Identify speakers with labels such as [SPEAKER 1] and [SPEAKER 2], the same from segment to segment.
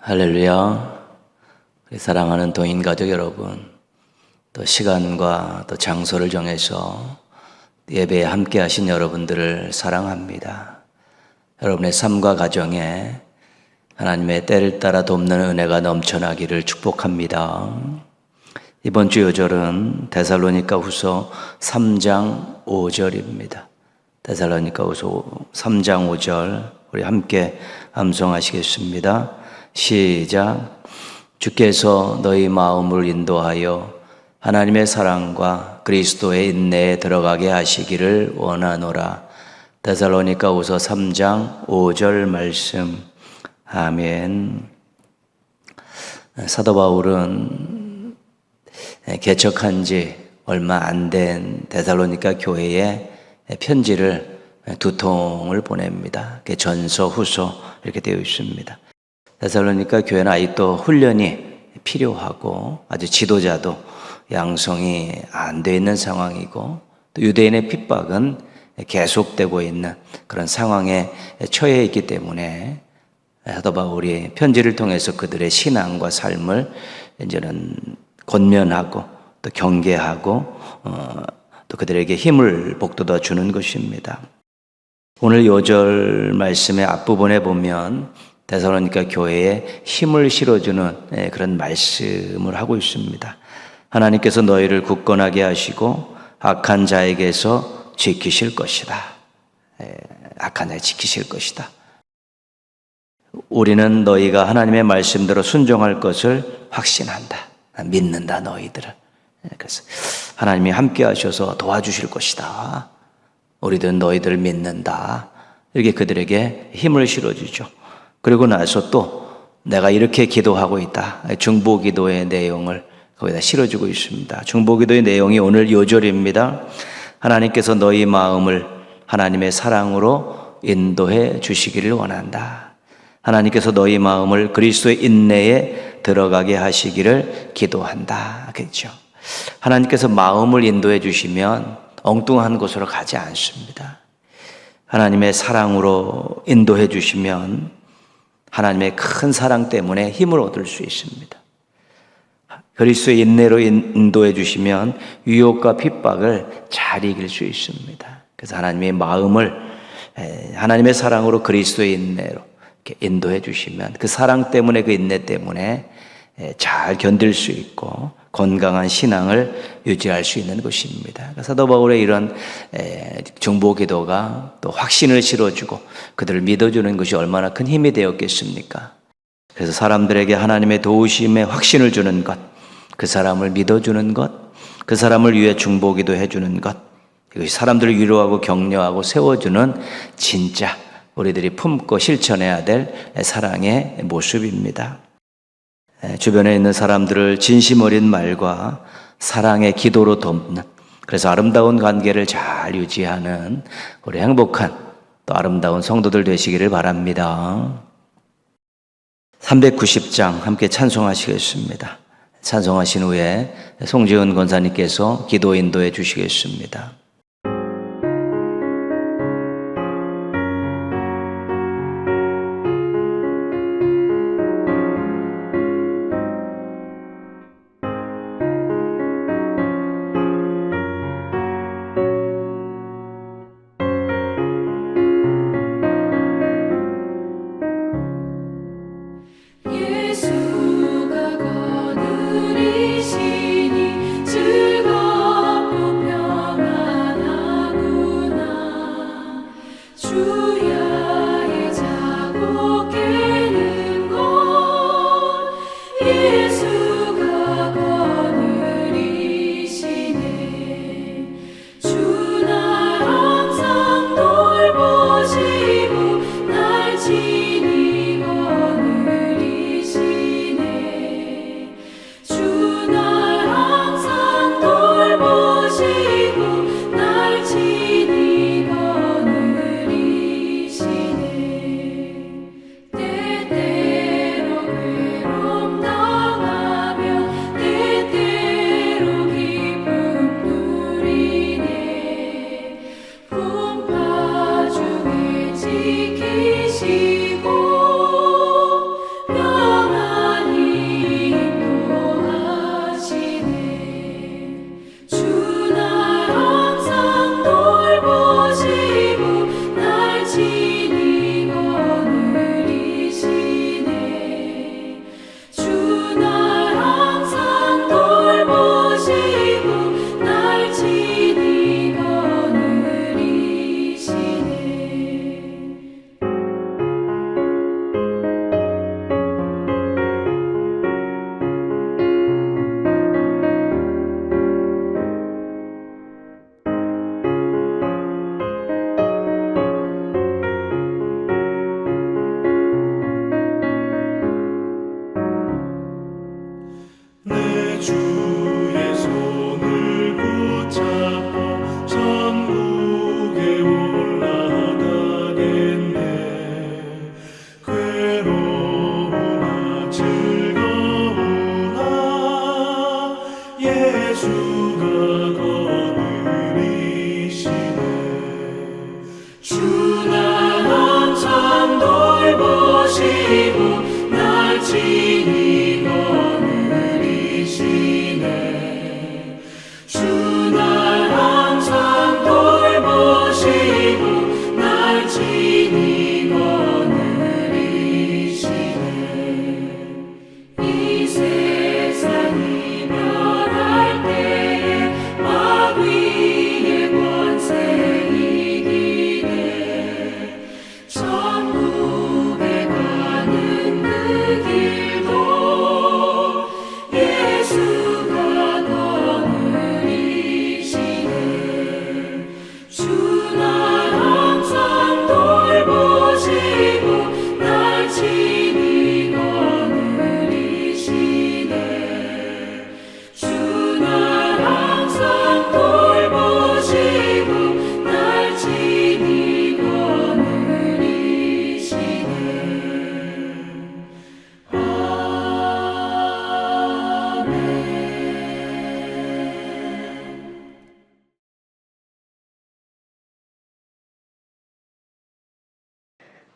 [SPEAKER 1] 할렐루야. 우리 사랑하는 동인 가족 여러분, 또 시간과 또 장소를 정해서 예배에 함께 하신 여러분들을 사랑합니다. 여러분의 삶과 가정에 하나님의 때를 따라 돕는 은혜가 넘쳐나기를 축복합니다. 이번 주 요절은 데살로니가 후서 3장 5절입니다. 데살로니가 후서 3장 5절 우리 함께 암송하시겠습니다. 시작. 주께서 너희 마음을 인도하여 하나님의 사랑과 그리스도의 인내에 들어가게 하시기를 원하노라. 데살로니가후서 3장 5절 말씀. 아멘. 사도 바울은 개척한 지 얼마 안 된 데살로니가 교회에 편지를 두 통을 보냅니다. 전서, 후서 이렇게 되어 있습니다. 데살로니가 교회는 아직도 훈련이 필요하고 아주 지도자도 양성이 안 돼 있는 상황이고 또 유대인의 핍박은 계속되고 있는 그런 상황에 처해 있기 때문에 사도 바울이 편지를 통해서 그들의 신앙과 삶을 이제는 권면하고 또 경계하고 또 그들에게 힘을 북돋아 주는 것입니다. 오늘 요절 말씀의 앞부분에 보면 데살로니가 교회에 힘을 실어주는 그런 말씀을 하고 있습니다. 하나님께서 너희를 굳건하게 하시고 악한 자에게서 지키실 것이다. 악한 자에 지키실 것이다. 우리는 너희가 하나님의 말씀대로 순종할 것을 확신한다. 믿는다 너희들을. 그래서 하나님이 함께 하셔서 도와주실 것이다. 우리들은 너희들을 믿는다. 이렇게 그들에게 힘을 실어주죠. 그리고 나서 또 내가 이렇게 기도하고 있다. 중보기도의 내용을 거기다 실어주고 있습니다. 중보기도의 내용이 오늘 요절입니다. 하나님께서 너희 마음을 하나님의 사랑으로 인도해 주시기를 원한다. 하나님께서 너희 마음을 그리스도의 인내에 들어가게 하시기를 기도한다. 그렇죠? 하나님께서 마음을 인도해 주시면 엉뚱한 곳으로 가지 않습니다. 하나님의 사랑으로 인도해 주시면 하나님의 큰 사랑 때문에 힘을 얻을 수 있습니다. 그리스도의 인내로 인도해 주시면 유혹과 핍박을 잘 이길 수 있습니다. 그래서 하나님의 마음을 하나님의 사랑으로 그리스도의 인내로 이렇게 인도해 주시면 그 사랑 때문에 그 인내 때문에 잘 견딜 수 있고 건강한 신앙을 유지할 수 있는 것입니다. 사도 바울의 이런 중보기도가 또 확신을 실어주고 그들을 믿어주는 것이 얼마나 큰 힘이 되었겠습니까? 그래서 사람들에게 하나님의 도우심에 확신을 주는 것, 그 사람을 믿어주는 것, 그 사람을 위해 중보기도 해주는 것, 이것이 사람들을 위로하고 격려하고 세워주는 진짜 우리들이 품고 실천해야 될 사랑의 모습입니다. 주변에 있는 사람들을 진심 어린 말과 사랑의 기도로 돕는, 그래서 아름다운 관계를 잘 유지하는 우리 행복한 또 아름다운 성도들 되시기를 바랍니다. 390장 함께 찬송하시겠습니다. 찬송하신 후에 송지은 권사님께서 기도 인도해 주시겠습니다.
[SPEAKER 2] 예수가 거느리시니 즐겁고 평안하게 돌보시고 날 친히 거느리시네. 주 날 항상 돌보시고 날 친히 거느리시네. 이 세상이 멸할 때에 마귀의 권세 이기네. 천국에 가는 그 길도 예수가 거느리시네. 주 날 항상 돌보시고 날 친히 거느리시네. 주 날 항상 돌보시고 날 친히 거느리시네.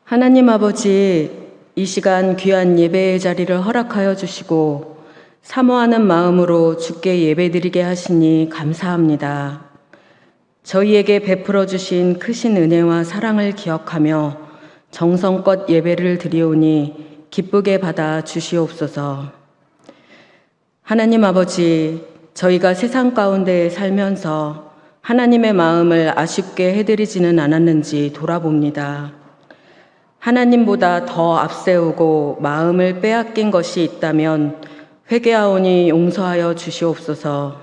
[SPEAKER 3] 하나님 아버지, 이 시간 귀한 예배의 자리를 허락하여 주시고 사모하는 마음으로 주께 예배드리게 하시니 감사합니다. 저희에게 베풀어 주신 크신 은혜와 사랑을 기억하며 정성껏 예배를 드리오니 기쁘게 받아 주시옵소서. 하나님 아버지, 저희가 세상 가운데 살면서 하나님의 마음을 아쉽게 해드리지는 않았는지 돌아봅니다. 하나님보다 더 앞세우고 마음을 빼앗긴 것이 있다면 회개하오니 용서하여 주시옵소서.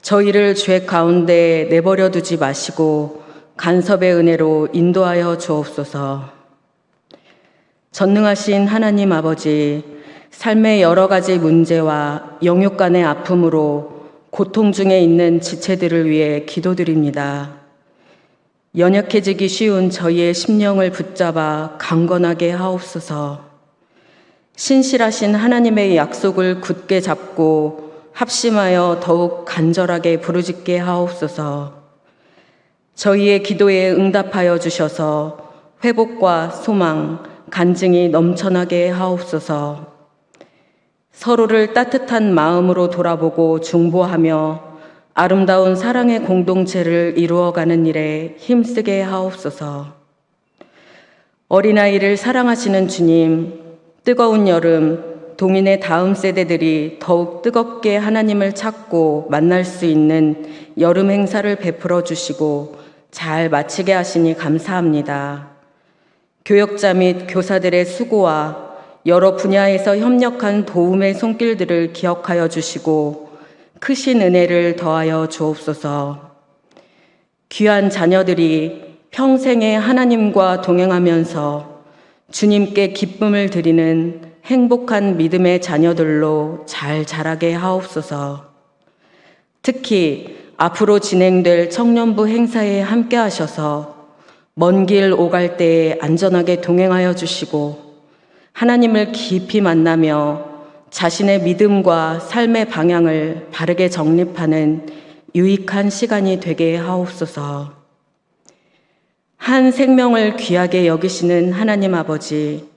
[SPEAKER 3] 저희를 죄 가운데 내버려 두지 마시고 간섭의 은혜로 인도하여 주옵소서. 전능하신 하나님 아버지, 삶의 여러 가지 문제와 영육 간의 아픔으로 고통 중에 있는 지체들을 위해 기도드립니다. 연약해지기 쉬운 저희의 심령을 붙잡아 강건하게 하옵소서. 신실하신 하나님의 약속을 굳게 잡고 합심하여 더욱 간절하게 부르짖게 하옵소서. 저희의 기도에 응답하여 주셔서 회복과 소망, 간증이 넘쳐나게 하옵소서. 서로를 따뜻한 마음으로 돌아보고 중보하며 아름다운 사랑의 공동체를 이루어가는 일에 힘쓰게 하옵소서. 어린아이를 사랑하시는 주님, 뜨거운 여름, 동인의 다음 세대들이 더욱 뜨겁게 하나님을 찾고 만날 수 있는 여름 행사를 베풀어 주시고 잘 마치게 하시니 감사합니다. 교역자 및 교사들의 수고와 여러 분야에서 협력한 도움의 손길들을 기억하여 주시고 크신 은혜를 더하여 주옵소서. 귀한 자녀들이 평생에 하나님과 동행하면서 주님께 기쁨을 드리는 행복한 믿음의 자녀들로 잘 자라게 하옵소서. 특히 앞으로 진행될 청년부 행사에 함께 하셔서 먼 길 오갈 때에 안전하게 동행하여 주시고 하나님을 깊이 만나며 자신의 믿음과 삶의 방향을 바르게 정립하는 유익한 시간이 되게 하옵소서. 한 생명을 귀하게 여기시는 하나님 아버지,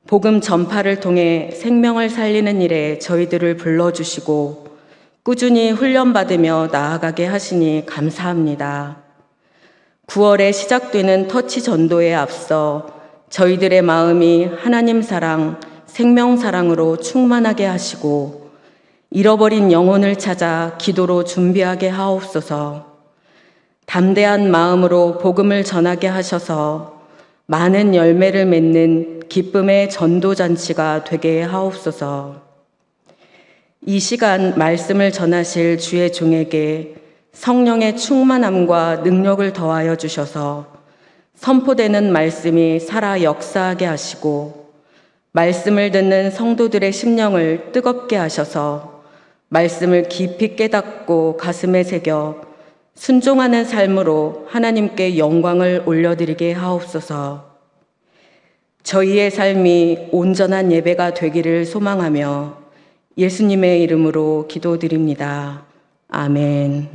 [SPEAKER 3] 복음 전파를 통해 생명을 살리는 일에 저희들을 불러주시고 꾸준히 훈련받으며 나아가게 하시니 감사합니다. 9월에 시작되는 터치 전도에 앞서 저희들의 마음이 하나님 사랑, 생명 사랑으로 충만하게 하시고 잃어버린 영혼을 찾아 기도로 준비하게 하옵소서. 담대한 마음으로 복음을 전하게 하셔서 많은 열매를 맺는 기쁨의 전도잔치가 되게 하옵소서. 이 시간 말씀을 전하실 주의 종에게 성령의 충만함과 능력을 더하여 주셔서 선포되는 말씀이 살아 역사하게 하시고 말씀을 듣는 성도들의 심령을 뜨겁게 하셔서 말씀을 깊이 깨닫고 가슴에 새겨 순종하는 삶으로 하나님께 영광을 올려드리게 하옵소서. 저희의 삶이 온전한 예배가 되기를 소망하며 예수님의 이름으로 기도드립니다. 아멘.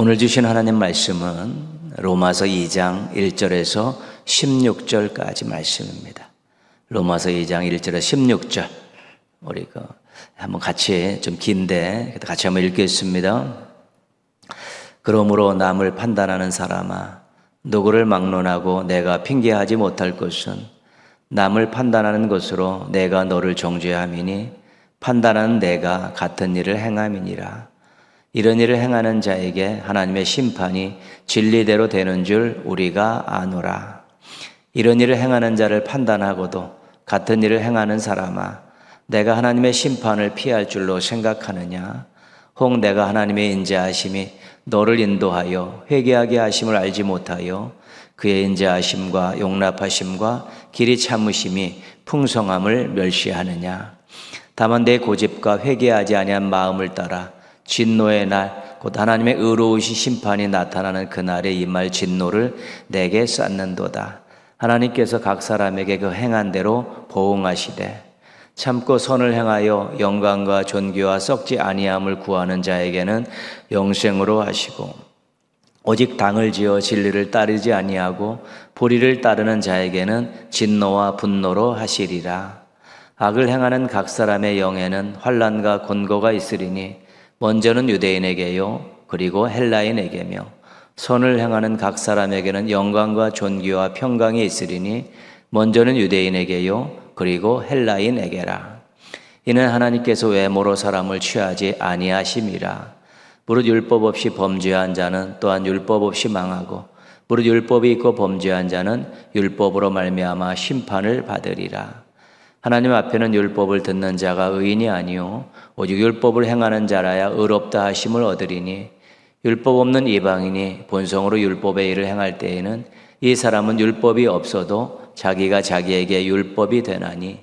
[SPEAKER 1] 오늘 주신 하나님 말씀은 로마서 2장 1절에서 16절까지 말씀입니다. 로마서 2장 1절에서 16절. 우리 한번 같이 좀 긴데 같이 한번 읽겠습니다. 그러므로 남을 판단하는 사람아, 누구를 막론하고 내가 핑계하지 못할 것은 남을 판단하는 것으로 내가 너를 정죄함이니 판단하는 내가 같은 일을 행함이니라. 이런 일을 행하는 자에게 하나님의 심판이 진리대로 되는 줄 우리가 아노라. 이런 일을 행하는 자를 판단하고도 같은 일을 행하는 사람아, 내가 하나님의 심판을 피할 줄로 생각하느냐? 혹 내가 하나님의 인자하심이 너를 인도하여 회개하게 하심을 알지 못하여 그의 인자하심과 용납하심과 길이 참으심이 풍성함을 멸시하느냐? 다만 내 고집과 회개하지 아니한 마음을 따라 진노의 날, 곧 하나님의 의로우신 심판이 나타나는 그날에 임할 진노를 내게 쌓는도다. 하나님께서 각 사람에게 그 행한 대로 보응하시되 참고 선을 행하여 영광과 존귀와 썩지 아니함을 구하는 자에게는 영생으로 하시고, 오직 당을 지어 진리를 따르지 아니하고 불의를 따르는 자에게는 진노와 분노로 하시리라. 악을 행하는 각 사람의 영에는 환난과 곤고가 있으리니 먼저는 유대인에게요 그리고 헬라인에게며, 선을 행하는 각 사람에게는 영광과 존귀와 평강이 있으리니 먼저는 유대인에게요 그리고 헬라인에게라. 이는 하나님께서 외모로 사람을 취하지 아니하심이라. 무릇 율법 없이 범죄한 자는 또한 율법 없이 망하고, 무릇 율법이 있고 범죄한 자는 율법으로 말미암아 심판을 받으리라. 하나님 앞에는 율법을 듣는 자가 의인이 아니요 오직 율법을 행하는 자라야 의롭다 하심을 얻으리니, 율법 없는 이방인이 본성으로 율법의 일을 행할 때에는 이 사람은 율법이 없어도 자기가 자기에게 율법이 되나니,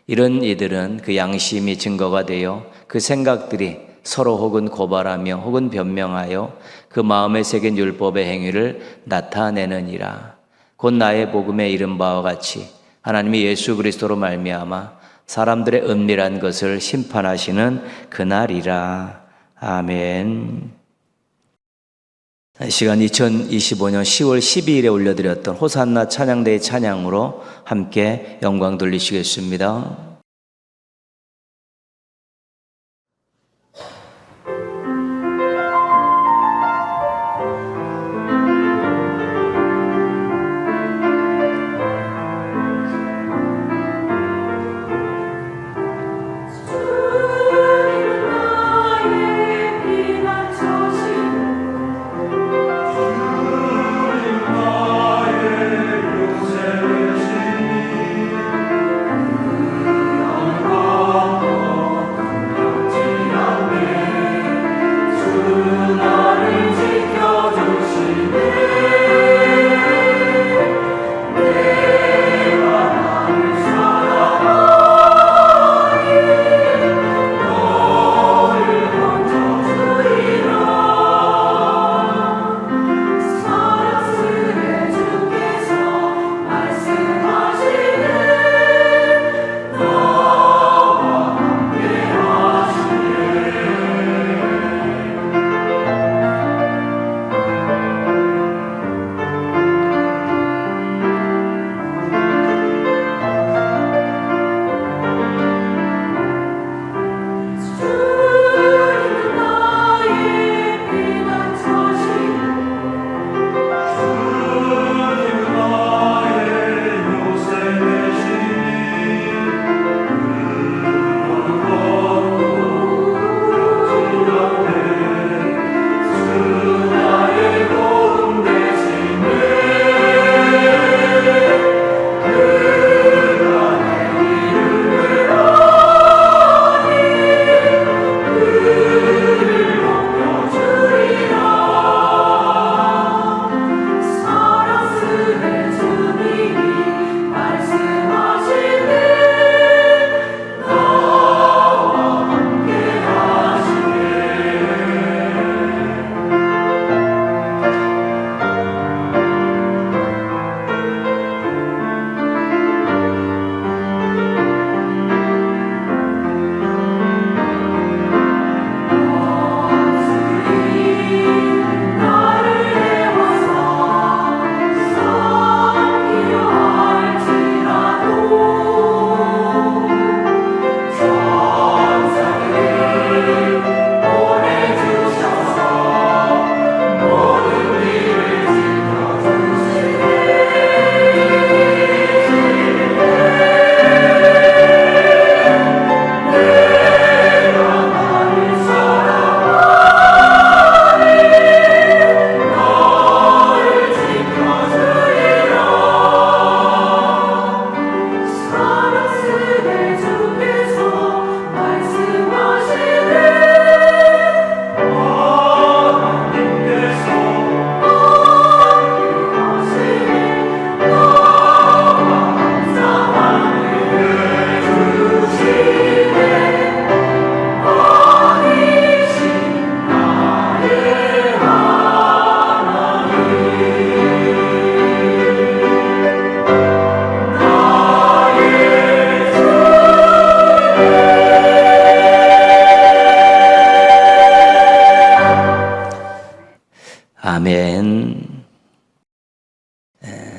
[SPEAKER 1] 이런 이들은 그 양심이 증거가 되어 그 생각들이 서로 혹은 고발하며 혹은 변명하여 그 마음에 새긴 율법의 행위를 나타내느니라. 곧 나의 복음에 이른 바와 같이 하나님이 예수 그리스도로 말미암아 사람들의 은밀한 것을 심판하시는 그날이라. 아멘. 이 시간 2025년 10월 12일에 올려드렸던 호산나 찬양대의 찬양으로 함께 영광 돌리시겠습니다.
[SPEAKER 2] 주님 나의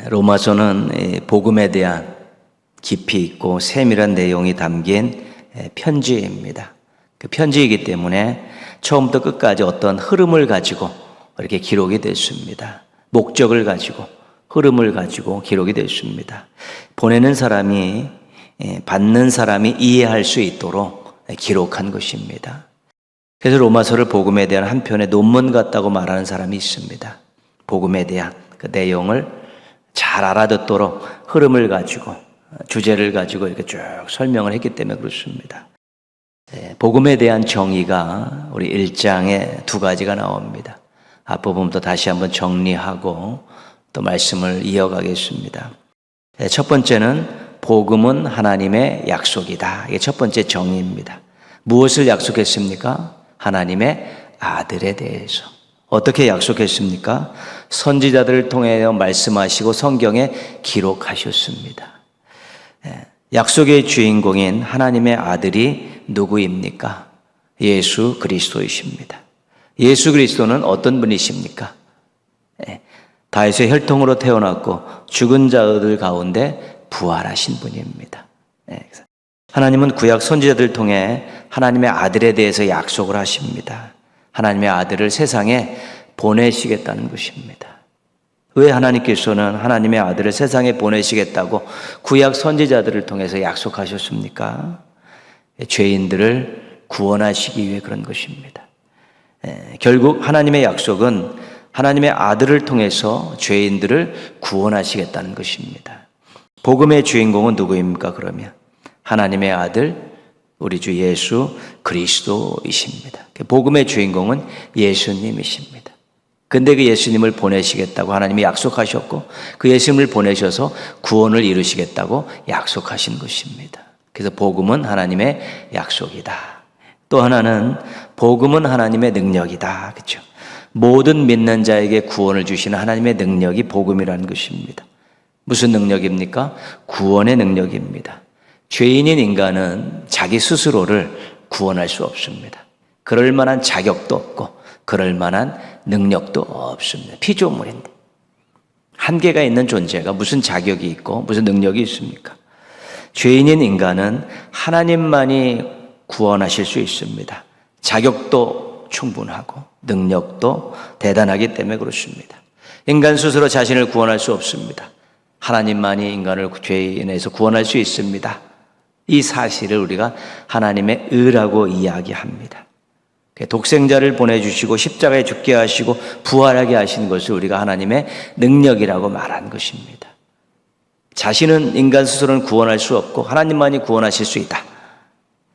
[SPEAKER 1] 로마서는 복음에 대한 깊이 있고 세밀한 내용이 담긴 편지입니다. 그 편지이기 때문에 처음부터 끝까지 어떤 흐름을 가지고 이렇게 기록이 됐습니다. 목적을 가지고 흐름을 가지고 기록이 됐습니다. 보내는 사람이 받는 사람이 이해할 수 있도록 기록한 것입니다. 그래서 로마서를 복음에 대한 한 편의 논문 같다고 말하는 사람이 있습니다. 복음에 대한 그 내용을 잘 알아듣도록 흐름을 가지고 주제를 가지고 이렇게 쭉 설명을 했기 때문에 그렇습니다. 복음에 대한 정의가 우리 1장에 두 가지가 나옵니다. 앞부분부터 다시 한번 정리하고 또 말씀을 이어가겠습니다. 첫 번째는 복음은 하나님의 약속이다. 이게 첫 번째 정의입니다. 무엇을 약속했습니까? 하나님의 아들에 대해서. 어떻게 약속했습니까? 선지자들을 통해 말씀하시고 성경에 기록하셨습니다. 약속의 주인공인 하나님의 아들이 누구입니까? 예수 그리스도이십니다. 예수 그리스도는 어떤 분이십니까? 다윗의 혈통으로 태어났고 죽은 자들 가운데 부활하신 분입니다. 하나님은 구약 선지자들을 통해 하나님의 아들에 대해서 약속을 하십니다. 하나님의 아들을 세상에 보내시겠다는 것입니다. 왜 하나님께서는 하나님의 아들을 세상에 보내시겠다고 구약 선지자들을 통해서 약속하셨습니까? 죄인들을 구원하시기 위해 그런 것입니다. 결국 하나님의 약속은 하나님의 아들을 통해서 죄인들을 구원하시겠다는 것입니다. 복음의 주인공은 누구입니까? 그러면 하나님의 아들 우리 주 예수 그리스도이십니다. 복음의 주인공은 예수님이십니다. 근데 그 예수님을 보내시겠다고 하나님이 약속하셨고 그 예수님을 보내셔서 구원을 이루시겠다고 약속하신 것입니다. 그래서 복음은 하나님의 약속이다. 또 하나는 복음은 하나님의 능력이다. 그렇죠? 모든 믿는 자에게 구원을 주시는 하나님의 능력이 복음이라는 것입니다. 무슨 능력입니까? 구원의 능력입니다. 죄인인 인간은 자기 스스로를 구원할 수 없습니다. 그럴 만한 자격도 없고 그럴 만한 능력도 없습니다. 피조물인데 한계가 있는 존재가 무슨 자격이 있고 무슨 능력이 있습니까? 죄인인 인간은 하나님만이 구원하실 수 있습니다. 자격도 충분하고 능력도 대단하기 때문에 그렇습니다. 인간 스스로 자신을 구원할 수 없습니다. 하나님만이 인간을 죄인에서 구원할 수 있습니다. 이 사실을 우리가 하나님의 의라고 이야기합니다. 독생자를 보내주시고 십자가에 죽게 하시고 부활하게 하신 것을 우리가 하나님의 능력이라고 말한 것입니다. 자신은 인간 스스로는 구원할 수 없고 하나님만이 구원하실 수 있다.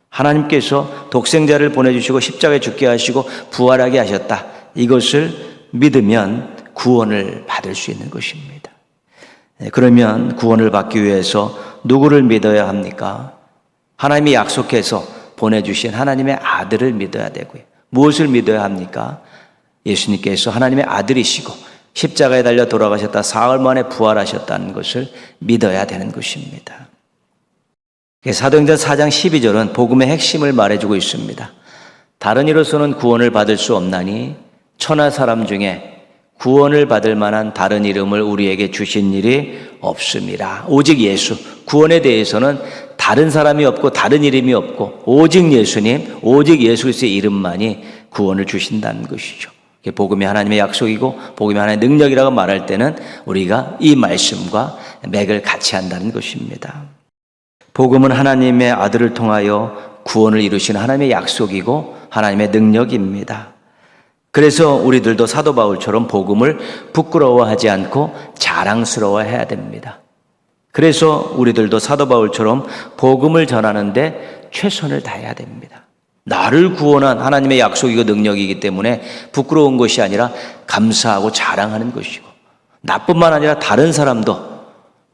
[SPEAKER 1] 하나님께서 독생자를 보내주시고 십자가에 죽게 하시고 부활하게 하셨다. 이것을 믿으면 구원을 받을 수 있는 것입니다. 그러면 구원을 받기 위해서 누구를 믿어야 합니까? 하나님이 약속해서 보내주신 하나님의 아들을 믿어야 되고요. 무엇을 믿어야 합니까? 예수님께서 하나님의 아들이시고 십자가에 달려 돌아가셨다 사흘 만에 부활하셨다는 것을 믿어야 되는 것입니다. 사도행전 4장 12절은 복음의 핵심을 말해주고 있습니다. 다른 이로서는 구원을 받을 수 없나니 천하 사람 중에 구원을 받을 만한 다른 이름을 우리에게 주신 일이 없습니다. 오직 예수, 구원에 대해서는 다른 사람이 없고 다른 이름이 없고 오직 예수님, 오직 예수 그리스도의 이름만이 구원을 주신다는 것이죠. 복음이 하나님의 약속이고 복음이 하나님의 능력이라고 말할 때는 우리가 이 말씀과 맥을 같이 한다는 것입니다. 복음은 하나님의 아들을 통하여 구원을 이루신 하나님의 약속이고 하나님의 능력입니다. 그래서 우리들도 사도 바울처럼 복음을 부끄러워하지 않고 자랑스러워해야 됩니다. 그래서 우리들도 사도 바울처럼 복음을 전하는데 최선을 다해야 됩니다. 나를 구원한 하나님의 약속이고 능력이기 때문에 부끄러운 것이 아니라 감사하고 자랑하는 것이고 나뿐만 아니라 다른 사람도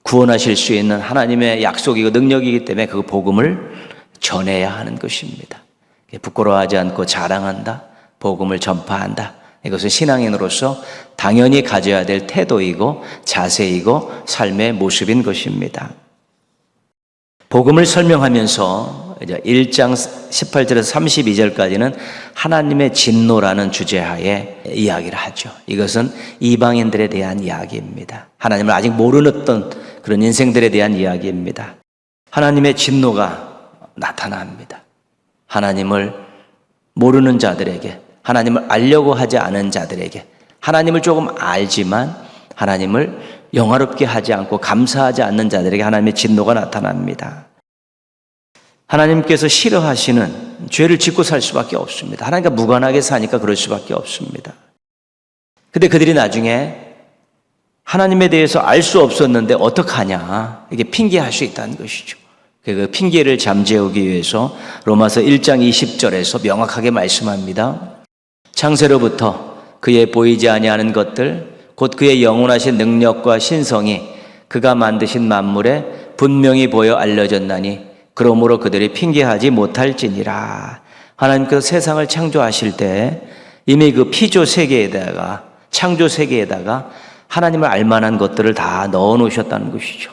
[SPEAKER 1] 구원하실 수 있는 하나님의 약속이고 능력이기 때문에 그 복음을 전해야 하는 것입니다. 부끄러워하지 않고 자랑한다. 복음을 전파한다. 이것은 신앙인으로서 당연히 가져야 될 태도이고 자세이고 삶의 모습인 것입니다. 복음을 설명하면서 이제 1장 18절에서 32절까지는 하나님의 진노라는 주제하에 이야기를 하죠. 이것은 이방인들에 대한 이야기입니다. 하나님을 아직 모르는 그런 인생들에 대한 이야기입니다. 하나님의 진노가 나타납니다. 하나님을 모르는 자들에게, 하나님을 알려고 하지 않은 자들에게, 하나님을 조금 알지만 하나님을 영화롭게 하지 않고 감사하지 않는 자들에게 하나님의 진노가 나타납니다. 하나님께서 싫어하시는 죄를 짓고 살 수밖에 없습니다. 하나님과 무관하게 사니까 그럴 수밖에 없습니다. 근데 그들이 나중에 하나님에 대해서 알 수 없었는데 어떡하냐, 이게 핑계할 수 있다는 것이죠. 그 핑계를 잠재우기 위해서 로마서 1장 20절에서 명확하게 말씀합니다. 창세로부터 그의 보이지 아니하는 것들 곧 그의 영원하신 능력과 신성이 그가 만드신 만물에 분명히 보여 알려졌나니 그러므로 그들이 핑계하지 못할지니라. 하나님께서 세상을 창조하실 때 이미 그 피조 세계에다가, 창조 세계에다가 하나님을 알만한 것들을 다 넣어 놓으셨다는 것이죠.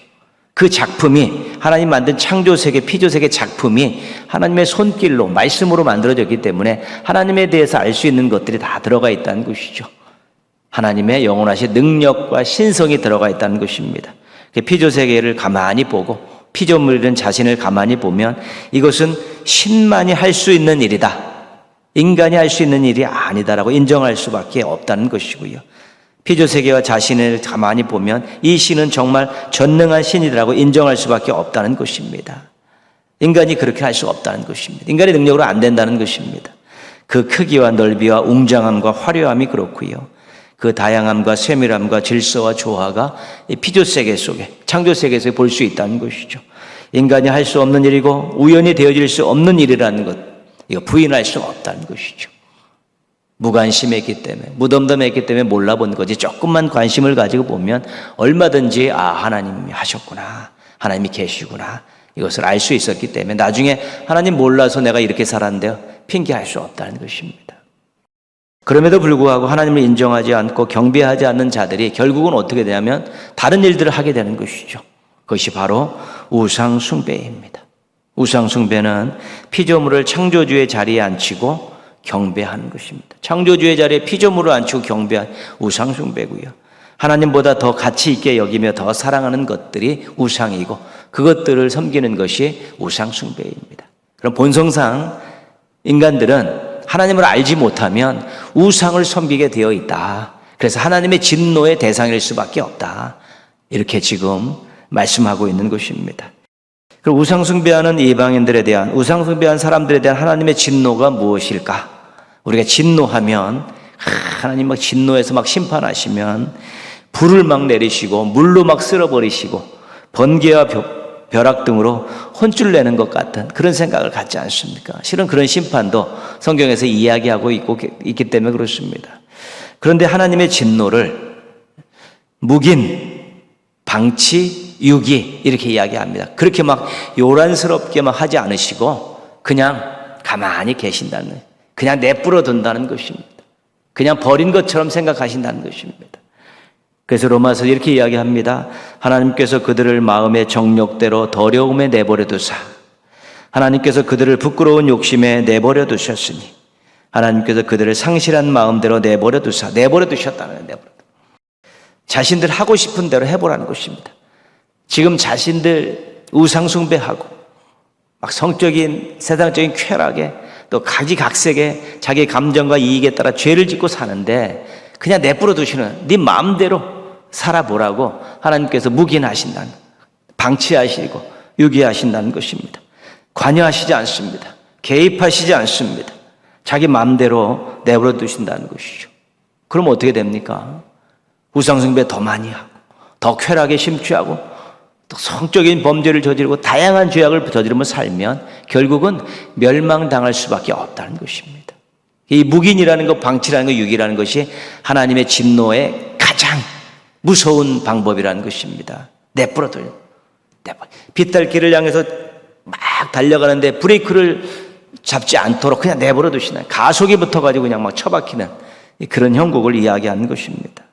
[SPEAKER 1] 그 작품이, 하나님 만든 창조 세계, 피조 세계 작품이 하나님의 손길로, 말씀으로 만들어졌기 때문에 하나님에 대해서 알 수 있는 것들이 다 들어가 있다는 것이죠. 하나님의 영원하신 능력과 신성이 들어가 있다는 것입니다. 피조 세계를 가만히 보고 피조물은 자신을 가만히 보면 이것은 신만이 할 수 있는 일이다, 인간이 할 수 있는 일이 아니다라고 인정할 수밖에 없다는 것이고요. 피조세계와 자신을 가만히 보면 이 신은 정말 전능한 신이라고 인정할 수밖에 없다는 것입니다. 인간이 그렇게 할 수 없다는 것입니다. 인간의 능력으로 안 된다는 것입니다. 그 크기와 넓이와 웅장함과 화려함이 그렇고요. 그 다양함과 세밀함과 질서와 조화가 이 피조세계 속에, 창조세계 속에 볼 수 있다는 것이죠. 인간이 할 수 없는 일이고 우연히 되어질 수 없는 일이라는 것, 이거 부인할 수 없다는 것이죠. 무관심했기 때문에, 무덤덤했기 때문에 몰라본 거지. 조금만 관심을 가지고 보면 얼마든지 하나님이 하셨구나, 하나님이 계시구나, 이것을 알 수 있었기 때문에 나중에 하나님 몰라서 내가 이렇게 살았는데요, 핑계할 수 없다는 것입니다. 그럼에도 불구하고 하나님을 인정하지 않고 경배하지 않는 자들이 결국은 어떻게 되냐면 다른 일들을 하게 되는 것이죠. 그것이 바로 우상 숭배입니다. 우상 숭배는 피조물을 창조주의 자리에 앉히고 경배하는 것입니다. 창조주의 자리에 피조물을 앉히고 경배한 우상 숭배고요. 하나님보다 더 가치 있게 여기며 더 사랑하는 것들이 우상이고 그것들을 섬기는 것이 우상 숭배입니다. 그럼 본성상 인간들은 하나님을 알지 못하면 우상을 섬기게 되어 있다. 그래서 하나님의 진노의 대상일 수밖에 없다. 이렇게 지금 말씀하고 있는 것입니다. 그리고 우상 숭배하는 이방인들에 대한, 우상 숭배하는 사람들에 대한 하나님의 진노가 무엇일까? 우리가 진노하면, 하나님 막 진노해서 막 심판하시면 불을 막 내리시고 물로 막 쓸어버리시고 번개와 벼락 등으로 혼쭐 내는 것 같은 그런 생각을 갖지 않습니까? 실은 그런 심판도 성경에서 이야기하고 있기 때문에 그렇습니다. 그런데 하나님의 진노를 묵인, 방치, 유기 이렇게 이야기합니다. 그렇게 막 요란스럽게 막 하지 않으시고 그냥 가만히 계신다는, 그냥 내버려 둔다는 것입니다. 그냥 버린 것처럼 생각하신다는 것입니다. 그래서 로마서 이렇게 이야기합니다. 하나님께서 그들을 마음의 정욕대로 더러움에 내버려 두사, 하나님께서 그들을 부끄러운 욕심에 내버려 두셨으니, 하나님께서 그들을 상실한 마음대로 내버려 두사, 내버려 두셨다는, 자신들 하고 싶은 대로 해보라는 것입니다. 지금 자신들 우상 숭배하고 막 성적인 세상적인 쾌락에 또 가지각색의 자기 감정과 이익에 따라 죄를 짓고 사는데 그냥 내버려 두시는, 네 마음대로 살아보라고 하나님께서 묵인하신다는, 방치하시고 유기하신다는 것입니다. 관여하시지 않습니다. 개입하시지 않습니다. 자기 마음대로 내버려 두신다는 것이죠. 그럼 어떻게 됩니까? 우상숭배 더 많이 하고 더 쾌락에 심취하고 또 성적인 범죄를 저지르고 다양한 죄악을 저지르며 살면 결국은 멸망당할 수밖에 없다는 것입니다. 이 묵인이라는 것, 방치라는 것, 유기라는 것이 하나님의 진노의 가장 무서운 방법이라는 것입니다. 내버려둬요. 빗달길을 향해서 막 달려가는데 브레이크를 잡지 않도록 그냥 내버려 두시는, 가속이 붙어가지고 그냥 막 처박히는 그런 형국을 이야기하는 것입니다.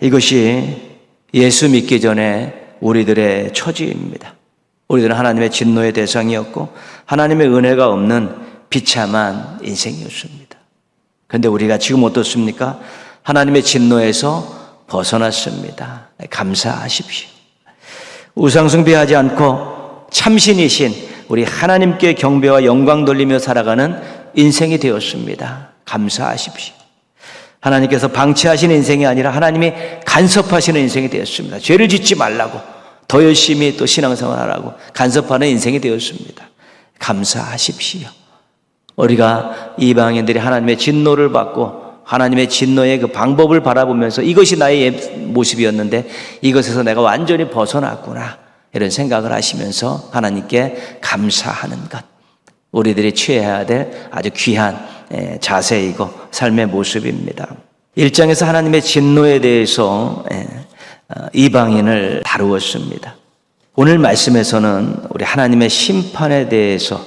[SPEAKER 1] 이것이 예수 믿기 전에 우리들의 처지입니다. 우리들은 하나님의 진노의 대상이었고 하나님의 은혜가 없는 비참한 인생이었습니다. 그런데 우리가 지금 어떻습니까? 하나님의 진노에서 벗어났습니다. 감사하십시오. 우상숭배하지 않고 참신이신 우리 하나님께 경배와 영광 돌리며 살아가는 인생이 되었습니다. 감사하십시오. 하나님께서 방치하시는 인생이 아니라 하나님이 간섭하시는 인생이 되었습니다. 죄를 짓지 말라고 더 열심히 또 신앙생활하라고 간섭하는 인생이 되었습니다. 감사하십시오. 우리가 이방인들이 하나님의 진노를 받고 하나님의 진노의 그 방법을 바라보면서 이것이 나의 모습이었는데 이것에서 내가 완전히 벗어났구나 이런 생각을 하시면서 하나님께 감사하는 것, 우리들이 취해야 될 아주 귀한 자세이고 삶의 모습입니다. 1장에서 하나님의 진노에 대해서 이방인을 다루었습니다. 오늘 말씀에서는 우리 하나님의 심판에 대해서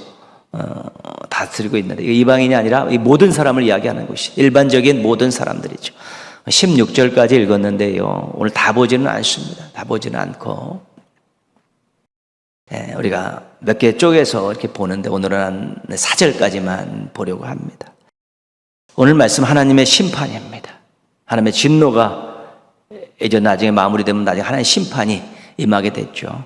[SPEAKER 1] 다스리고 있는데 이방인이 아니라 이 모든 사람을 이야기하는 것이 일반적인 모든 사람들이죠. 16절까지 읽었는데요. 오늘 다 보지는 않습니다. 다 보지는 않고 우리가 몇 개 쪼개서 이렇게 보는데 오늘은 한 4절까지만 보려고 합니다. 오늘 말씀 하나님의 심판입니다. 하나님의 진노가 이제 나중에 마무리되면 나중에 하나님의 심판이 임하게 됐죠.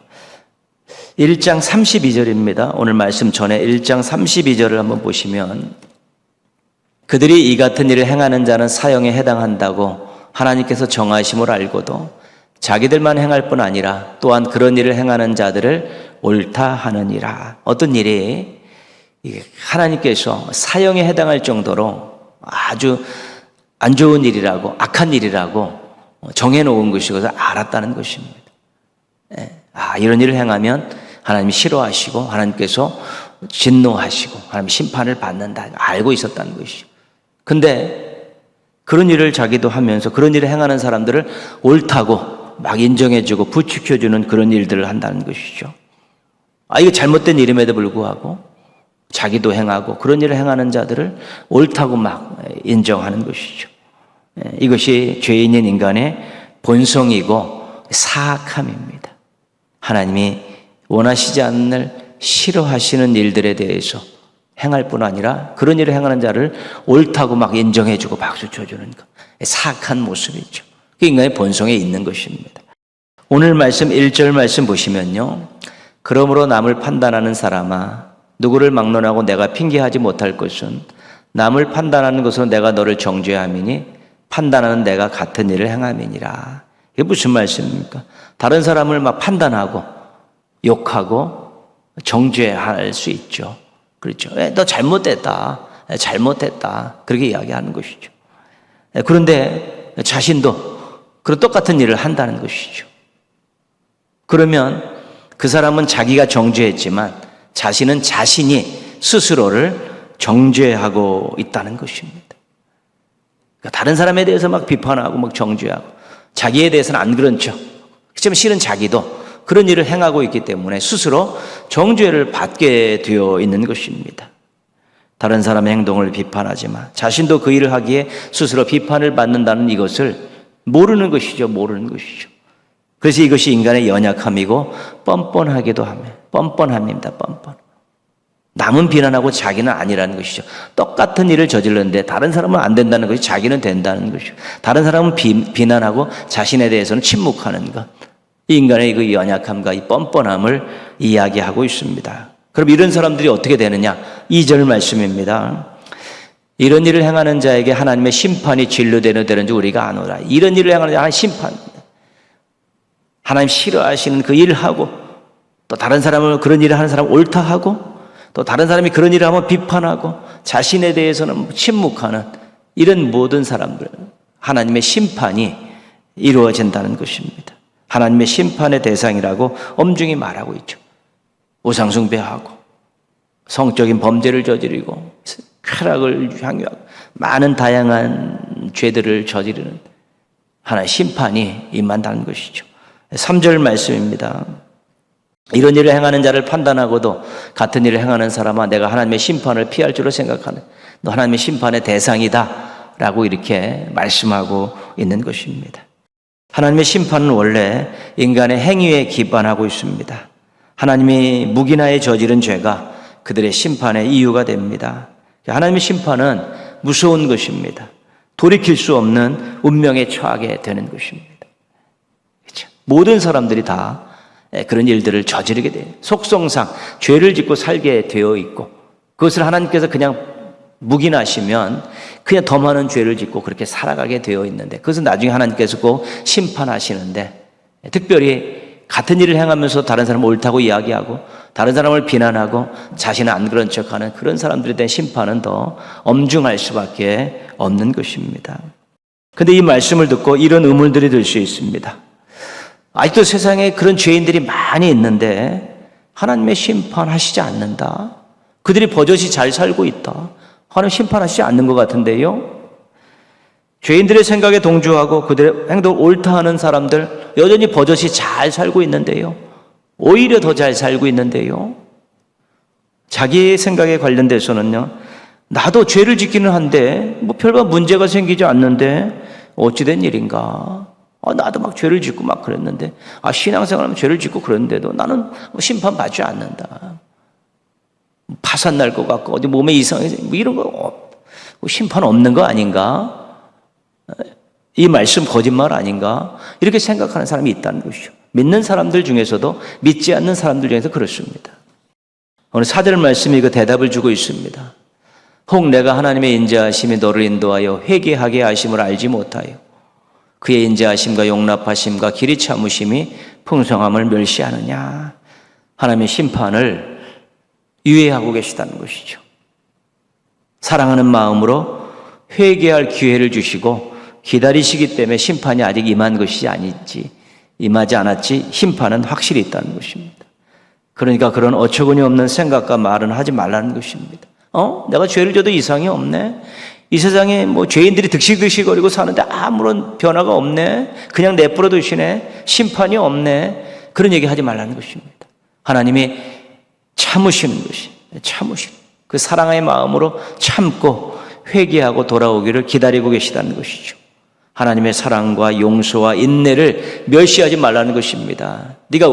[SPEAKER 1] 1장 32절입니다. 오늘 말씀 전에 1장 32절을 한번 보시면 그들이 이 같은 일을 행하는 자는 사형에 해당한다고 하나님께서 정하심을 알고도 자기들만 행할 뿐 아니라 또한 그런 일을 행하는 자들을 옳다 하느니라. 어떤 일이 하나님께서 사형에 해당할 정도로 아주 안 좋은 일이라고 악한 일이라고 정해놓은 것이고 알았다는 것입니다. 이런 일을 행하면 하나님이 싫어하시고 하나님께서 진노하시고 하나님 심판을 받는다 알고 있었다는 것이죠. 근데 그런 일을 자기도 하면서 그런 일을 행하는 사람들을 옳다고 막 인정해주고 부추겨주는 그런 일들을 한다는 것이죠. 이거 잘못된 일임에도 불구하고 자기도 행하고 그런 일을 행하는 자들을 옳다고 막 인정하는 것이죠. 이것이 죄인인 인간의 본성이고 사악함입니다. 하나님이 원하시지 않는 일, 싫어하시는 일들에 대해서 행할 뿐 아니라 그런 일을 행하는 자를 옳다고 막 인정해주고 박수 쳐주는 것. 사악한 모습이죠. 그 인간의 본성에 있는 것입니다. 오늘 말씀 1절 말씀 보시면요. 그러므로 남을 판단하는 사람아 누구를 막론하고 내가 핑계하지 못할 것은 남을 판단하는 것으로 내가 너를 정죄함이니 판단하는 내가 같은 일을 행함이니라. 이게 무슨 말씀입니까? 다른 사람을 막 판단하고 욕하고 정죄할 수 있죠. 그렇죠. 너 잘못됐다. 잘못했다. 그렇게 이야기하는 것이죠. 그런데 자신도 그런 똑같은 일을 한다는 것이죠. 그러면 그 사람은 자기가 정죄했지만 자신은 자신이 스스로를 정죄하고 있다는 것입니다. 그러니까 다른 사람에 대해서 막 비판하고 막 정죄하고 자기에 대해서는 안 그런 척. 그렇지만 실은 자기도 그런 일을 행하고 있기 때문에 스스로 정죄를 받게 되어 있는 것입니다. 다른 사람의 행동을 비판하지만 자신도 그 일을 하기에 스스로 비판을 받는다는 이것을 모르는 것이죠. 모르는 것이죠. 그래서 이것이 인간의 연약함이고 뻔뻔하기도 하며 뻔뻔합니다. 뻔뻔. 남은 비난하고 자기는 아니라는 것이죠. 똑같은 일을 저질렀는데 다른 사람은 안 된다는 것이 자기는 된다는 것이죠. 다른 사람은 비난하고 자신에 대해서는 침묵하는 것. 이 인간의 그 연약함과 이 뻔뻔함을 이야기하고 있습니다. 그럼 이런 사람들이 어떻게 되느냐? 2절 말씀입니다. 이런 일을 행하는 자에게 하나님의 심판이 진료되는 줄 우리가 아노라. 이런 일을 행하는 자는 심판. 하나님 싫어하시는 그 일을 하고 또 다른 사람을 그런 일을 하는 사람을 옳다 하고 또 다른 사람이 그런 일을 하면 비판하고 자신에 대해서는 침묵하는 이런 모든 사람들 하나님의 심판이 이루어진다는 것입니다. 하나님의 심판의 대상이라고 엄중히 말하고 있죠. 우상숭배하고 성적인 범죄를 저지르고 쾌락을 향유하고 많은 다양한 죄들을 저지르는 하나의 심판이 임한다는 것이죠. 3절 말씀입니다. 이런 일을 행하는 자를 판단하고도 같은 일을 행하는 사람아 내가 하나님의 심판을 피할 줄로 생각하는 너 하나님의 심판의 대상이다 라고 이렇게 말씀하고 있는 것입니다. 하나님의 심판은 원래 인간의 행위에 기반하고 있습니다. 하나님이 묵인하에 저지른 죄가 그들의 심판의 이유가 됩니다. 하나님의 심판은 무서운 것입니다. 돌이킬 수 없는 운명에 처하게 되는 것입니다. 그렇죠? 모든 사람들이 다 그런 일들을 저지르게 돼요. 속성상 죄를 짓고 살게 되어 있고, 그것을 하나님께서 그냥 묵인하시면 그냥 더 많은 죄를 짓고 그렇게 살아가게 되어 있는데, 그것은 나중에 하나님께서 꼭 심판하시는데, 특별히 같은 일을 행하면서 다른 사람을 옳다고 이야기하고 다른 사람을 비난하고 자신은 안 그런 척하는 그런 사람들에 대한 심판은 더 엄중할 수밖에 없는 것입니다. 그런데 이 말씀을 듣고 이런 의문들이 들 수 있습니다. 아직도 세상에 그런 죄인들이 많이 있는데 하나님의 심판하시지 않는다. 그들이 버젓이 잘 살고 있다. 하나님 심판하시지 않는 것 같은데요. 죄인들의 생각에 동조하고 그들의 행동을 옳다 하는 사람들 여전히 버젓이 잘 살고 있는데요. 오히려 더 잘 살고 있는데요. 자기의 생각에 관련돼서는요, 나도 죄를 짓기는 한데 뭐 별반 문제가 생기지 않는데 어찌된 일인가. 나도 막 죄를 짓고 막 그랬는데, 신앙생활하면 죄를 짓고 그랬는데도 나는 심판받지 않는다. 파산 날 것 같고 어디 몸에 이상해, 뭐 이런 거 심판 없는 거 아닌가? 이 말씀 거짓말 아닌가? 이렇게 생각하는 사람이 있다는 것이죠. 믿는 사람들 중에서도 믿지 않는 사람들 중에서 그렇습니다. 오늘 4절 말씀이 그 대답을 주고 있습니다. 혹 내가 하나님의 인자하심이 너를 인도하여 회개하게 하심을 알지 못하여 그의 인자하심과 용납하심과 길이 참으심이 풍성함을 멸시하느냐. 하나님의 심판을 유예하고 계시다는 것이죠. 사랑하는 마음으로 회개할 기회를 주시고 기다리시기 때문에 심판이 아직 임한 것이 아니지, 임하지 않았지 심판은 확실히 있다는 것입니다. 그러니까 그런 어처구니 없는 생각과 말은 하지 말라는 것입니다. 내가 죄를 져도 이상이 없네. 이 세상에 뭐 죄인들이 득실득실거리고 사는데 아무런 변화가 없네. 그냥 내버려 두시네. 심판이 없네. 그런 얘기 하지 말라는 것입니다. 하나님이 참으시는 것이, 참으시는 그 사랑의 마음으로 참고 회개하고 돌아오기를 기다리고 계시다는 것이죠. 하나님의 사랑과 용서와 인내를 멸시하지 말라는 것입니다. 네가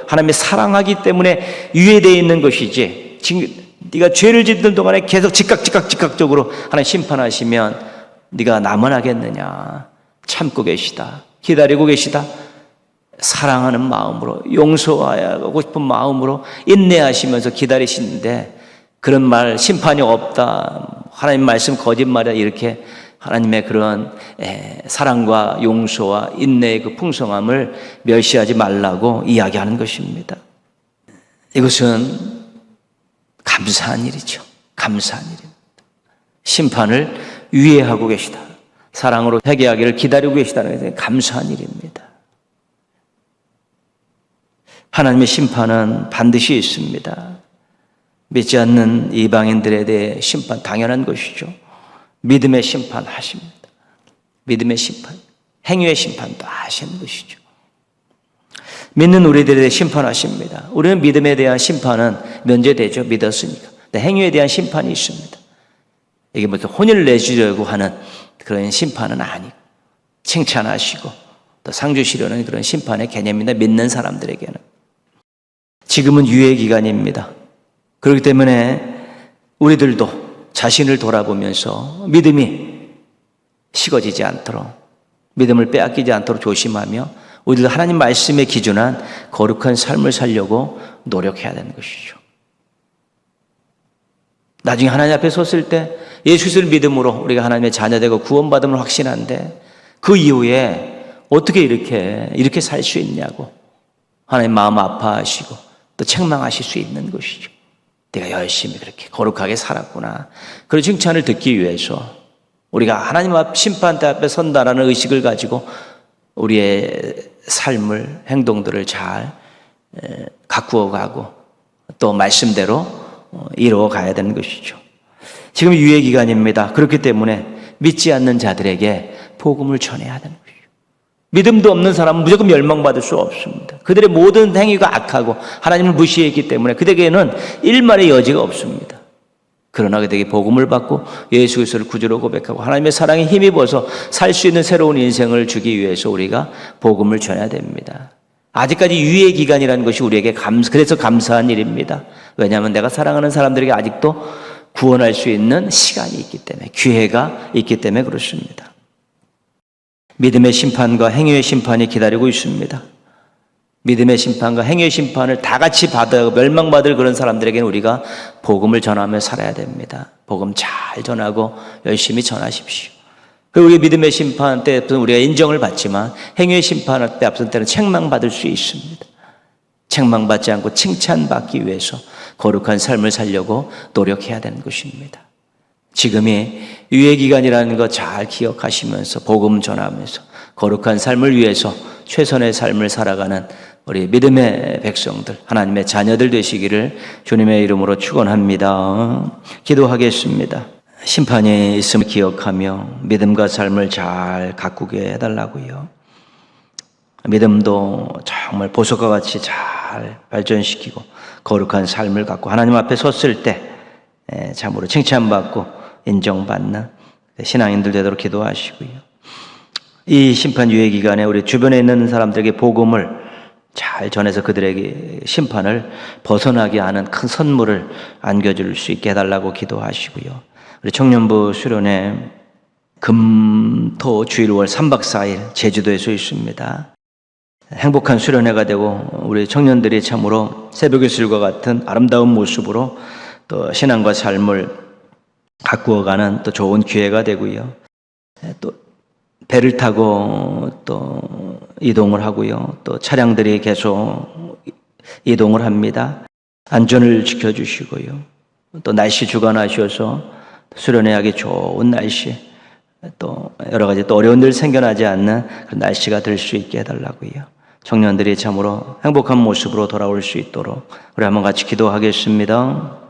[SPEAKER 1] 하나님의 사랑하기 때문에 유예되어 있는 것이지, 지금 네가 죄를 짓는 동안에 계속 즉각적으로 하나님 심판하시면 네가 남원하겠느냐. 참고 계시다. 기다리고 계시다. 사랑하는 마음으로, 용서하고 싶은 마음으로 인내하시면서 기다리시는데, 그런 말 심판이 없다, 하나님 말씀 거짓말이야, 이렇게 하나님의 그런 사랑과 용서와 인내의 그 풍성함을 멸시하지 말라고 이야기하는 것입니다. 이것은 감사한 일이죠. 감사한 일입니다. 심판을 유예하고 계시다. 사랑으로 회개하기를 기다리고 계시다는 것은 감사한 일입니다. 하나님의 심판은 반드시 있습니다. 믿지 않는 이방인들에 대해 심판 당연한 것이죠. 믿음의 심판 하십니다. 믿음의 심판, 행위의 심판도 하시는 것이죠. 믿는 우리들에 대해 심판하십니다. 우리는 믿음에 대한 심판은 면제되죠. 믿었으니까. 근데 행위에 대한 심판이 있습니다. 이게 무슨 혼을 내주려고 하는 그런 심판은 아니고, 칭찬하시고 또 상 주시려는 그런 심판의 개념입니다. 믿는 사람들에게는. 지금은 유예 기간입니다. 그렇기 때문에 우리들도 자신을 돌아보면서 믿음이 식어지지 않도록, 믿음을 빼앗기지 않도록 조심하며 우리들 하나님 말씀에 기준한 거룩한 삶을 살려고 노력해야 되는 것이죠. 나중에 하나님 앞에 섰을 때 예수 그리스도를 믿음으로 우리가 하나님의 자녀되고 구원받음을 확신한데, 그 이후에 어떻게 이렇게 살 수 있냐고 하나님 마음 아파하시고 또 책망하실 수 있는 것이죠. 내가 열심히 그렇게 거룩하게 살았구나. 그런 칭찬을 듣기 위해서 우리가 하나님 앞 심판대 앞에 선다라는 의식을 가지고 우리의 삶을, 행동들을 잘 가꾸어 가고 또 말씀대로 이루어 가야 되는 것이죠. 지금 유예 기간입니다. 그렇기 때문에 믿지 않는 자들에게 복음을 전해야 되는 것이죠. 믿음도 없는 사람은 무조건 멸망받을 수 없습니다. 그들의 모든 행위가 악하고 하나님을 무시했기 때문에 그들에게는 일말의 여지가 없습니다. 그러나 그들에게 복음을 받고 예수 그리스도를 구주로 고백하고 하나님의 사랑에 힘입어서 살 수 있는 새로운 인생을 주기 위해서 우리가 복음을 전해야 됩니다. 아직까지 유예 기간이라는 것이 우리에게 그래서 감사한 일입니다. 왜냐하면 내가 사랑하는 사람들에게 아직도 구원할 수 있는 시간이 있기 때문에, 기회가 있기 때문에 그렇습니다. 믿음의 심판과 행위의 심판이 기다리고 있습니다. 믿음의 심판과 행위의 심판을 다 같이 받아 멸망받을 그런 사람들에게는 우리가 복음을 전하며 살아야 됩니다. 복음 잘 전하고 열심히 전하십시오. 그리고 우리 믿음의 심판 때 우리가 인정을 받지만 행위의 심판 때 앞선 때는 책망받을 수 있습니다. 책망받지 않고 칭찬받기 위해서 거룩한 삶을 살려고 노력해야 되는 것입니다. 지금이 유예기간이라는 거 잘 기억하시면서 복음 전하면서 거룩한 삶을 위해서 최선의 삶을 살아가는 우리 믿음의 백성들, 하나님의 자녀들 되시기를 주님의 이름으로 축원합니다. 기도하겠습니다. 심판이 있음을 기억하며 믿음과 삶을 잘 가꾸게 해달라고요. 믿음도 정말 보석과 같이 잘 발전시키고 거룩한 삶을 갖고 하나님 앞에 섰을 때 참으로 칭찬받고 인정받는 신앙인들 되도록 기도하시고요. 이 심판 유예 기간에 우리 주변에 있는 사람들에게 복음을 잘 전해서 그들에게 심판을 벗어나게 하는 큰 선물을 안겨줄 수 있게 해달라고 기도하시고요. 우리 청년부 수련회 금, 토, 주일월 3박 4일 제주도에서 있습니다. 행복한 수련회가 되고 우리 청년들이 참으로 새벽의 술과 같은 아름다운 모습으로 또 신앙과 삶을 가꾸어가는 또 좋은 기회가 되고요. 또 배를 타고 또 이동을 하고요. 또 차량들이 계속 이동을 합니다. 안전을 지켜주시고요. 또 날씨 주관하셔서 수련회하기 좋은 날씨, 또 여러 가지 또 어려운 일 생겨나지 않는 그런 날씨가 될 수 있게 해달라고요. 청년들이 참으로 행복한 모습으로 돌아올 수 있도록 우리 한번 같이 기도하겠습니다.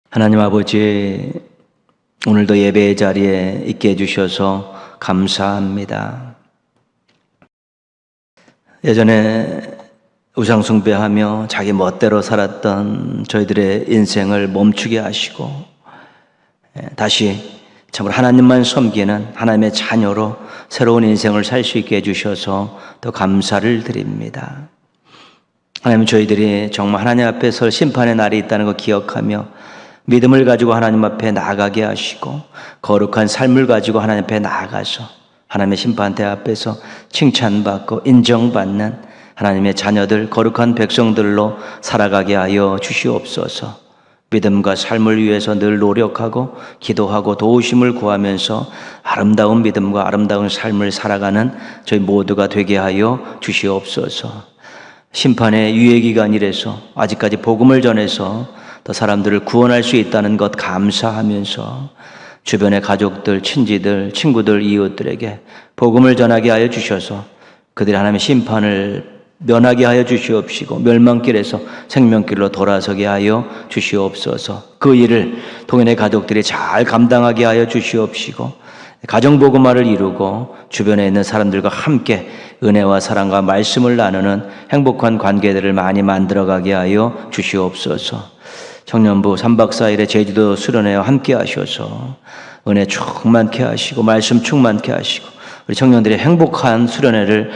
[SPEAKER 1] 하나님 아버지, 오늘도 예배의 자리에 있게 해주셔서 감사합니다. 예전에 우상숭배하며 자기 멋대로 살았던 저희들의 인생을 멈추게 하시고 다시 참으로 하나님만 섬기는 하나님의 자녀로 새로운 인생을 살 수 있게 해주셔서 더 감사를 드립니다. 하나님, 저희들이 정말 하나님 앞에 설 심판의 날이 있다는 거 기억하며 믿음을 가지고 하나님 앞에 나아가게 하시고 거룩한 삶을 가지고 하나님 앞에 나아가서 하나님의 심판대 앞에서 칭찬받고 인정받는 하나님의 자녀들, 거룩한 백성들로 살아가게 하여 주시옵소서. 믿음과 삶을 위해서 늘 노력하고 기도하고 도우심을 구하면서 아름다운 믿음과 아름다운 삶을 살아가는 저희 모두가 되게 하여 주시옵소서. 심판의 유예기간이라서 아직까지 복음을 전해서 더 사람들을 구원할 수 있다는 것 감사하면서 주변의 가족들, 친지들, 친구들, 이웃들에게 복음을 전하게 하여 주셔서 그들이 하나님의 심판을 면하게 하여 주시옵시고 멸망길에서 생명길로 돌아서게 하여 주시옵소서. 그 일을 동행의 가족들이 잘 감당하게 하여 주시옵시고 가정복음화를 이루고 주변에 있는 사람들과 함께 은혜와 사랑과 말씀을 나누는 행복한 관계들을 많이 만들어가게 하여 주시옵소서. 청년부 3박 4일의 제주도 수련회에 함께 하셔서 은혜 충만케 하시고 말씀 충만케 하시고 우리 청년들이 행복한 수련회를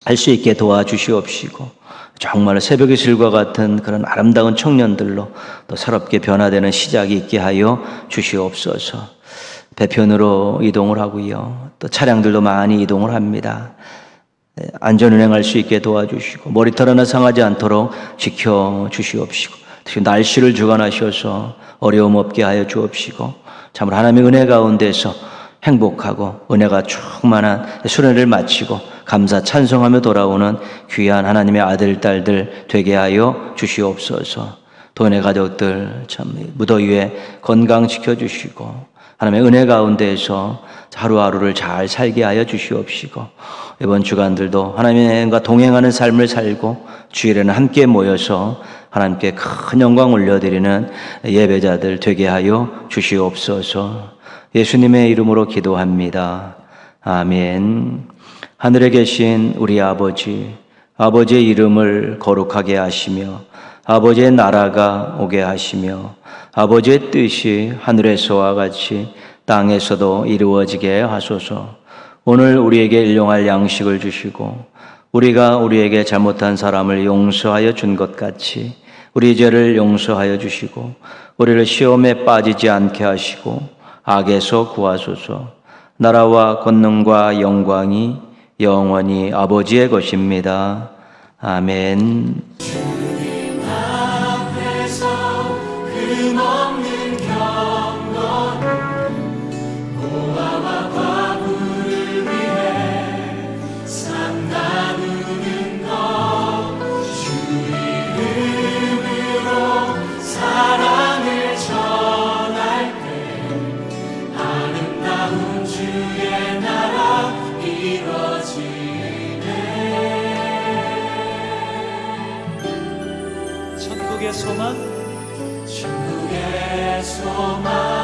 [SPEAKER 1] 할 수 있게 도와주시옵시고 정말 새벽의 질과 같은 그런 아름다운 청년들로 또 새롭게 변화되는 시작이 있게 하여 주시옵소서. 배편으로 이동을 하고요. 또 차량들도 많이 이동을 합니다. 안전 운행할 수 있게 도와주시고 머리털 하나 상하지 않도록 지켜주시옵시고 특히 날씨를 주관하셔서 어려움 없게 하여 주옵시고 참으로 하나님의 은혜 가운데서 행복하고 은혜가 충만한 수련회를 마치고 감사 찬송하며 돌아오는 귀한 하나님의 아들 딸들 되게 하여 주시옵소서. 도인의 가족들 참 무더위에 건강 지켜주시고 하나님의 은혜 가운데에서 하루하루를 잘 살게 하여 주시옵시고 이번 주간들도 하나님과 동행하는 삶을 살고 주일에는 함께 모여서 하나님께 큰 영광 올려드리는 예배자들 되게 하여 주시옵소서. 예수님의 이름으로 기도합니다. 아멘. 하늘에 계신 우리 아버지, 아버지의 이름을 거룩하게 하시며 아버지의 나라가 오게 하시며 아버지의 뜻이 하늘에서와 같이 땅에서도 이루어지게 하소서. 오늘 우리에게 일용할 양식을 주시고 우리가 우리에게 잘못한 사람을 용서하여 준 것 같이 우리 죄를 용서하여 주시고 우리를 시험에 빠지지 않게 하시고 악에서 구하소서. 나라와 권능과 영광이 영원히 아버지의 것입니다. 아멘.
[SPEAKER 2] 주님 앞에서 금없는 경건 고아와 과부를 위해 삶 나누는 것 주 이름으로 사랑을 전할 때 아름다운 주의 나라 이루어지네. 천국의 소망, 천국의 소망.